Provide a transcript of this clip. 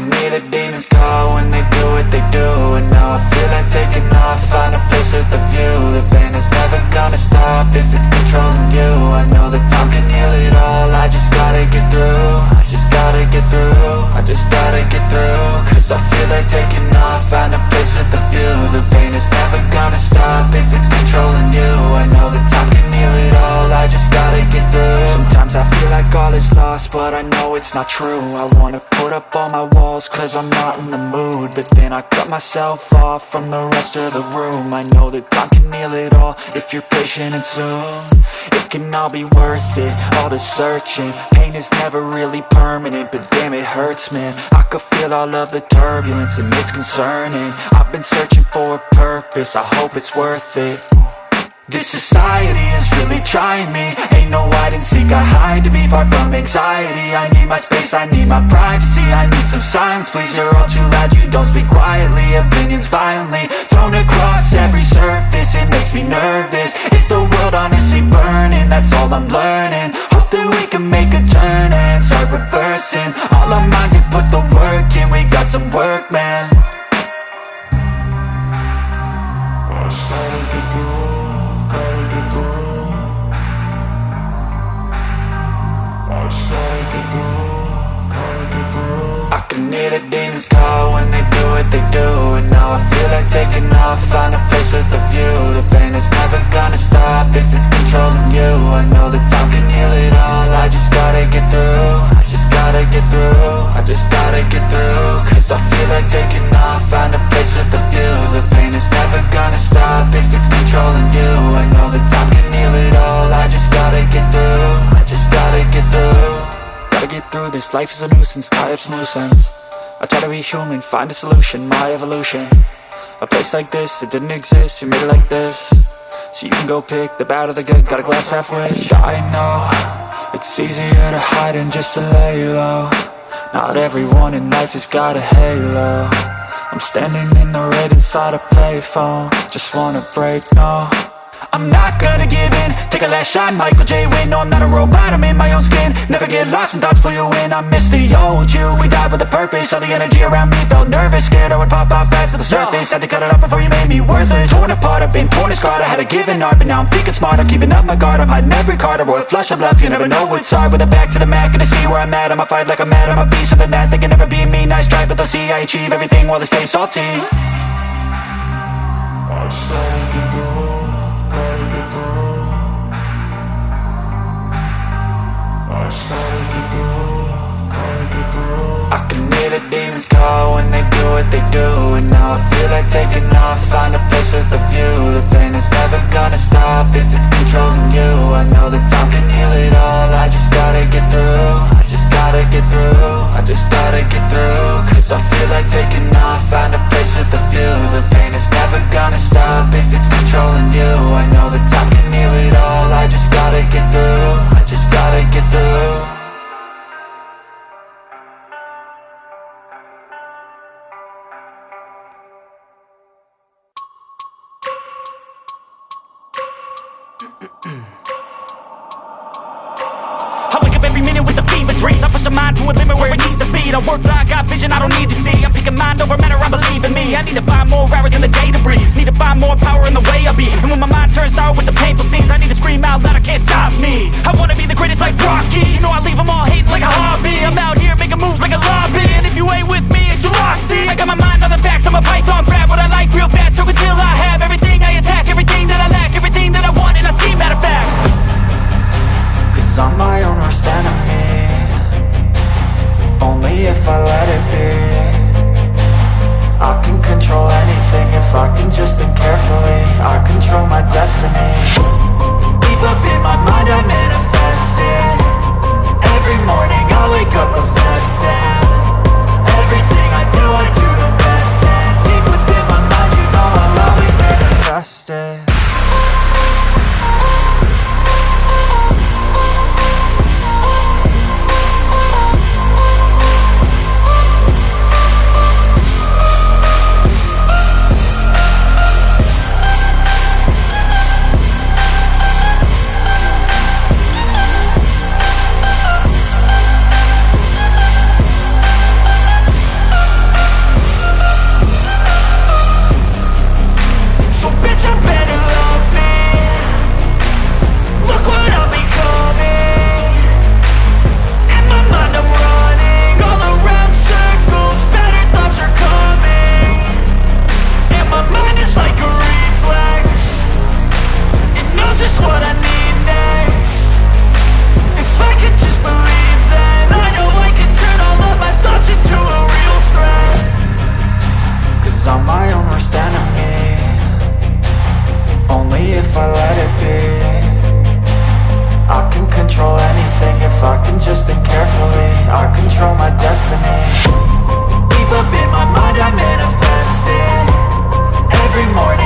can hear the demons call when they do what they do. And now I feel like taking off, find a place with a view. The pain is never gonna stop if it's controlling you. I know that time can heal it all, I just gotta get through. I just gotta get through, I just gotta get through. Cause I feel like taking off, find a place with a view. The pain is never gonna stop if it's controlling you. I know that time can heal it all, I just gotta get through. Sometimes I feel like all is lost, but I know it's not true. I wanna put up all my walls cause I'm not in the mood, but then I cut myself off from the rest of the room. I know that time can heal it all if you're patient and soon it can all be worth it, all the searching. Pain is never really permanent, but damn it hurts, man. I could feel all of the turbulence and it's concerning. I've been searching for a purpose, I hope it's worth it. This society is really trying me. Ain't no hide and seek, I hide to be far from anxiety. I need my space, I need my privacy. I need some silence, please, you're all too loud. You don't speak quietly, opinions violently thrown across every surface. It makes me nervous, is the world honestly burning? That's all I'm learning. Hope that we can make a turn and start reversing all our minds and put the work in. We got some work, man. I started to do. I can hear the demons call when they do what they do. And now I feel like taking off, find a place with a view. The pain is never gonna stop if it's controlling you. I know that time can heal it all, I just gotta get through. I just gotta get through, I just gotta get through. Cause I feel like taking off, find a place with a view. The pain is never gonna stop if it's controlling you. I know that time can heal it all, I just gotta get through. I just gotta get through. Gotta get through this, life is a nuisance, tie up some loose ends. I try to be human, find a solution, my evolution. A place like this, it didn't exist, we made it like this. So you can go pick the bad or the good, got a glass halfway. I know, it's easier to hide than just to lay low. Not everyone in life has got a halo. I'm standing in the red inside a payphone, just wanna break, no. I'm not gonna give in, take a last shot, Michael J. Win. No, I'm not a robot, I'm in my own skin. Never get lost when thoughts pull you in. I miss the old you, we died with a purpose. All the energy around me felt nervous, scared I would pop out fast to the surface. Had to cut it off before you made me worthless. Torn apart, I've been torn and scarred. I had a given art, but now I'm thinking smart. I'm keeping up my guard, I'm hiding every card. A royal flush of bluff, you never know what's hard. With a back to the mat, gonna see where I'm at. I'ma fight like I'm mad, I'ma be something that they can never be me. Nice try, but they'll see I achieve everything while they stay salty. I started to go. I can hear the demons call when they do what they do. And now I feel like taking off, find a place with a view. The pain is never gonna stop if it's controlling you. I know that time can heal it all, I just gotta get through. I just gotta get through, I just gotta get through. Cause I feel like taking off, find a place with a view. The pain is never gonna stop if it's controlling you. I know that time can heal it all, I just gotta get through. I just gotta get through. I wake up every minute with the fever dreams. I push my mind to a limit where it needs to be. I work blind, got vision I don't need to see. I'm picking mind over matter, I believe in me. I need to find more hours in the day to breathe. Need to find more power in the way I be. And when my mind turns sour with the painful scenes, I need to scream out loud, I can't stop me. I wanna be the greatest like Rocky. You know I leave them all hating like a hobby. I'm out here making moves like a lobby. And if you ain't with me, it's your loss, see. I got my mind on the facts, I'm a python. Grab what I like real fast, stroke until I have everything I attack. Everything that I lack, everything that I want, and I see, matter of fact. Cause I'm my own worst enemy, only if I let it be. I can control anything if I can just think carefully. I control my destiny. Deep up in my mind I manifest it. Every morning I if I let it be. I can control anything if I can just think carefully. I control my destiny. Deep up in my mind I manifest it every morning.